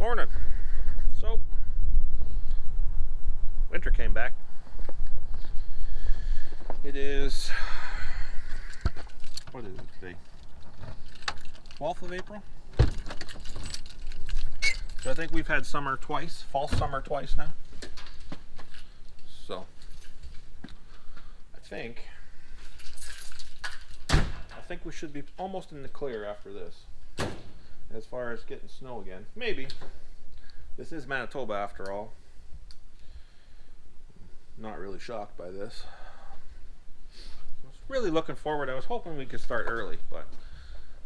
Morning. So, winter came back. It is, what is it today? 12th of April. So I think we've had summer twice, false summer twice now. So, I think we should be almost in the clear after this. As far as getting snow again. Maybe. This is Manitoba after all. Not really shocked by this. I was really looking forward. I was hoping we could start early, but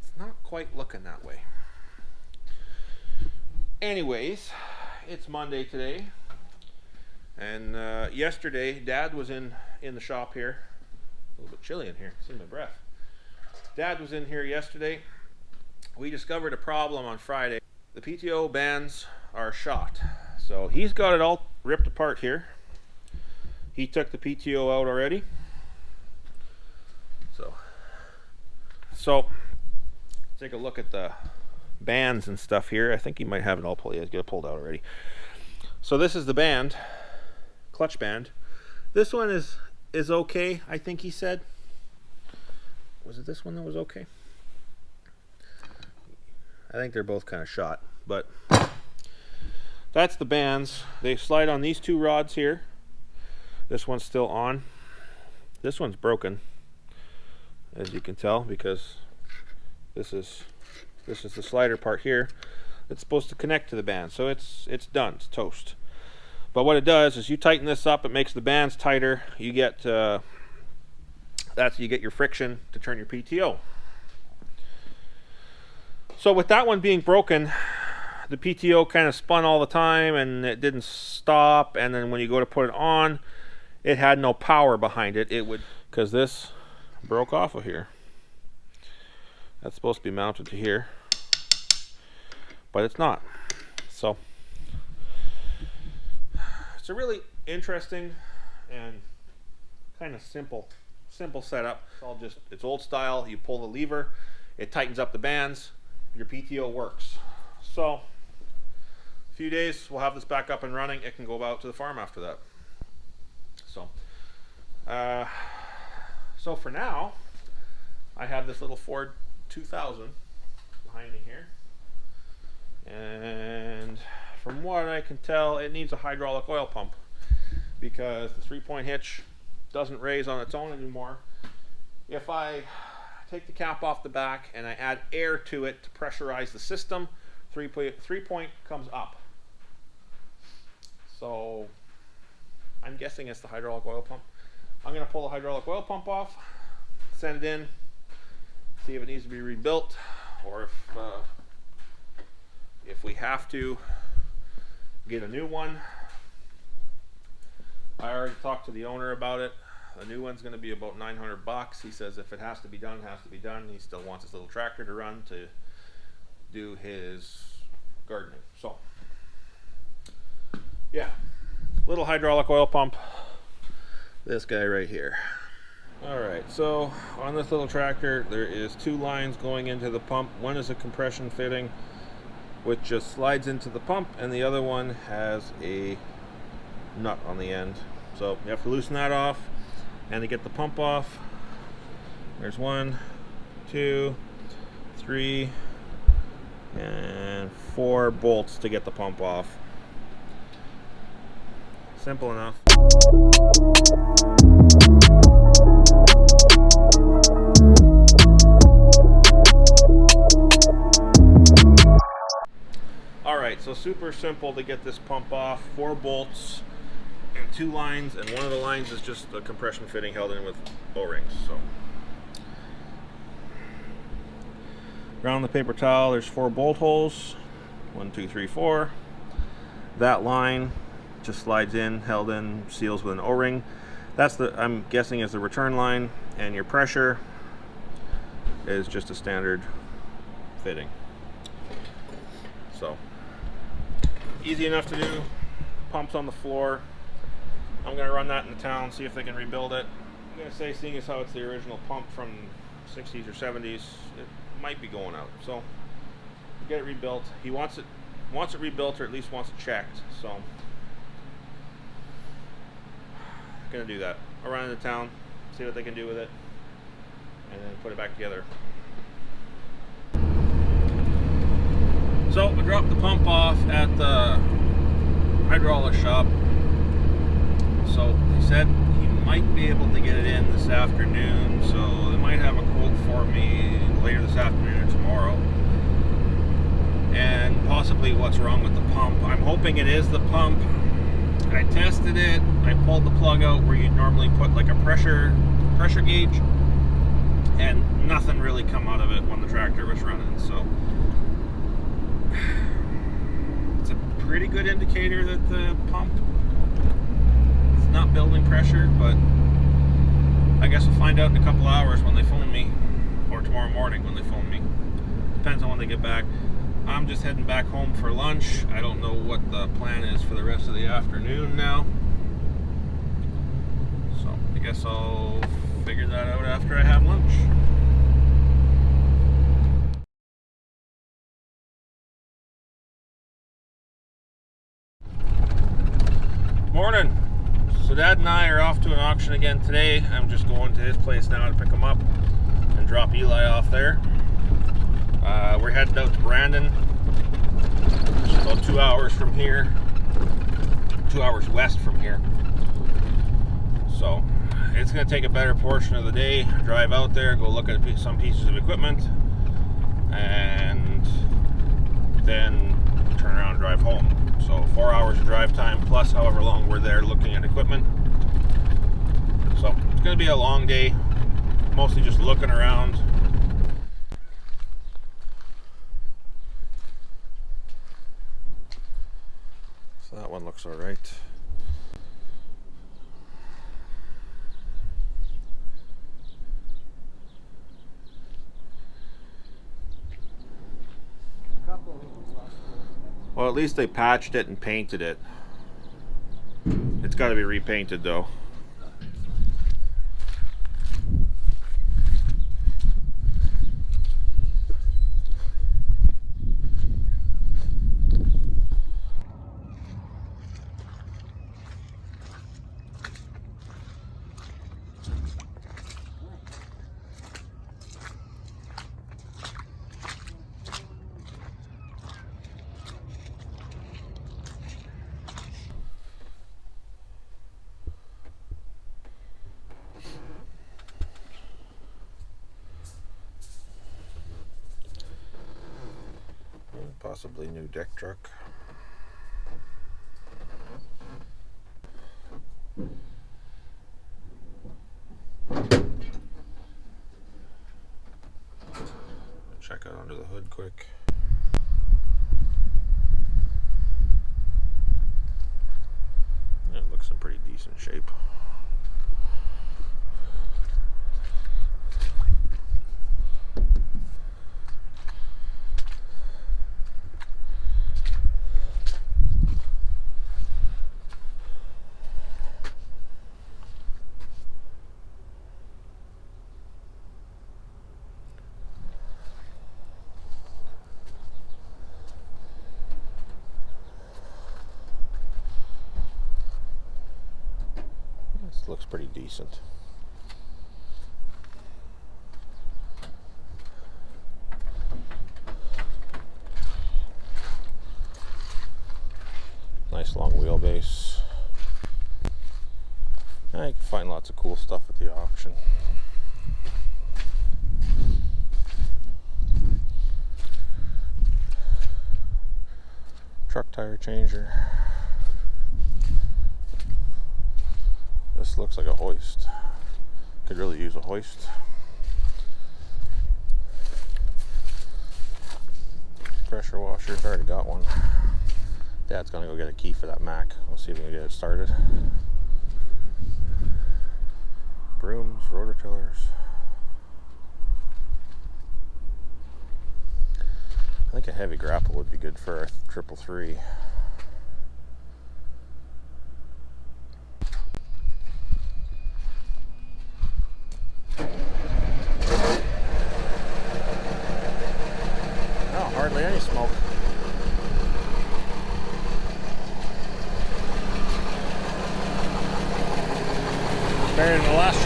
it's not quite looking that way. Anyways, it's Monday today. And yesterday, Dad was in the shop here. A little bit chilly in here. See my breath. Dad was in here yesterday. We discovered a problem on Friday. The PTO bands are shot. So he's got it all ripped apart here. He took the PTO out already. So take a look at the bands and stuff here. I think he might have it all pulled. Yeah, he's got it pulled out already. So this is the band, clutch band. This one is okay, I think he said. Was it this one that was okay? I think they're both kind of shot, but that's the bands. They slide on these two rods here. This one's still on. This one's broken, as you can tell, because this is the slider part here. It's supposed to connect to the band, so it's done. It's toast. But what it does is you tighten this up. It makes the bands tighter. You get you get your friction to turn your PTO. So with that one being broken, the PTO kind of spun all the time and it didn't stop, and then when you go to put it on, it had no power behind it. It would, because this broke off of here. That's supposed to be mounted to here, but it's not. So it's a really interesting and kind of simple setup. It's old style. You pull the lever, it tightens up the bands, your PTO works. So a few days we'll have this back up and running. It can go out to the farm after that. So for now, I have this little Ford 2000 behind me here, and from what I can tell, it needs a hydraulic oil pump because the 3-point hitch doesn't raise on its own anymore. If I take the cap off the back and I add air to it to pressurize the system, 3-point comes up. So I'm guessing it's the hydraulic oil pump. I'm going to pull the hydraulic oil pump off, send it in, see if it needs to be rebuilt, or if we have to get a new one. I already talked to the owner about it. A new one's going to be about $900. He says if it has to be done, it has to be done. He still wants his little tractor to run to do his gardening. So, yeah, little hydraulic oil pump. This guy right here. All right, so on this little tractor, there is 2 lines going into the pump. One is a compression fitting, which just slides into the pump, and the other one has a nut on the end. So you have to loosen that off. And to get the pump off, there's 1, 2, 3, and 4 bolts to get the pump off. Simple enough. Alright, so super simple to get this pump off. 4 bolts. And 2 lines, and one of the lines is just a compression fitting held in with O-rings. So around the paper towel, there's 4 bolt holes. 1, 2, 3, 4. That line just slides in, held in, seals with an O-ring. That's the, I'm guessing, is the return line, and your pressure is just a standard fitting. So easy enough to do. Pumps on the floor. I'm going to run that in the town, see if they can rebuild it. I'm going to say, seeing as how it's the original pump from 60s or 70s, it might be going out. So get it rebuilt. He wants it wants it rebuilt, or at least wants it checked. So I'm gonna do that. I'll run into town, see what they can do with it, and then put it back together. So I dropped the pump off at the hydraulic shop. So he said he might be able to get it in this afternoon, so they might have a quote for me later this afternoon or tomorrow. And possibly what's wrong with the pump. I'm hoping it is the pump. I tested it. I pulled the plug out where you normally put like a pressure gauge, and nothing really come out of it when the tractor was running. So it's a pretty good indicator that the pump is not building pressure, but I guess we'll find out in a couple hours when they phone me, or tomorrow morning when they phone me. Depends on when they get back. I'm just heading back home for lunch. I don't know what the plan is for the rest of the afternoon now. So I guess I'll figure that out after I have lunch. Morning. So Dad and I are off to an auction again today. I'm just going to his place now to pick him up and drop Eli off there. We're headed out to Brandon, which is about 2 hours from here, 2 hours west from here. So it's going to take a better portion of the day, drive out there, go look at some pieces of equipment, and then turn around and drive home. So 4 hours of drive time plus however long we're there looking at equipment. So it's going to be a long day, mostly just looking around. So that one looks all right. Well, at least they patched it and painted it. It's got to be repainted though. Possibly new deck truck. Check out under the hood quick. It looks in pretty decent shape. Looks pretty decent. Nice long wheelbase. I can find lots of cool stuff at the auction. Truck tire changer. This looks like a hoist. Could really use a hoist. Pressure washers, already got one. Dad's gonna go get a key for that Mac. We'll see if we can get it started. Brooms, rototillers. I think a heavy grapple would be good for a 333. Hardly any smoke.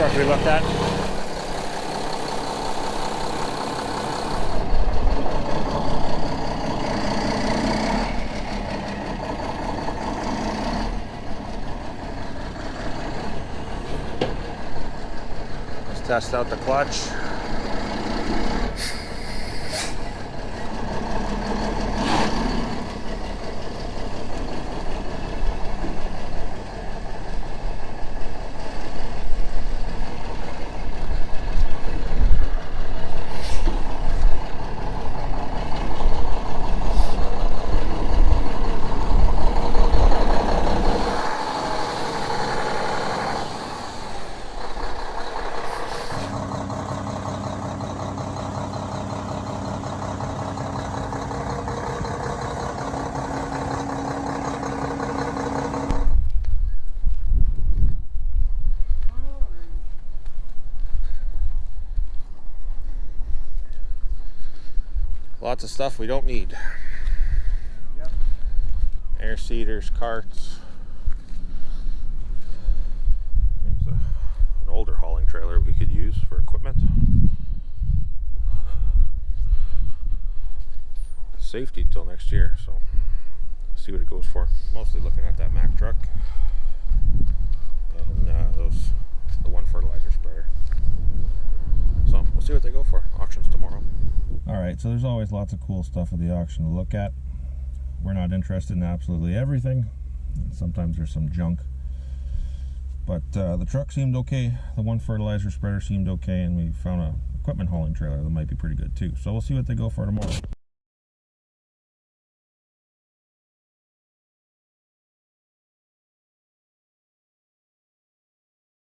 truck we looked at. Let's test out the clutch. Lots of stuff we don't need. Yep. Air seeders, carts. There's an older hauling trailer we could use for equipment. Safety till next year, so see what it goes for. Mostly looking at that Mack truck and the one fertilizer spreader. So we'll see what they go for. Auctions tomorrow. Alright, so there's always lots of cool stuff at the auction to look at. We're not interested in absolutely everything. Sometimes there's some junk. But the truck seemed okay. The one fertilizer spreader seemed okay, and we found a equipment hauling trailer that might be pretty good too. So we'll see what they go for tomorrow.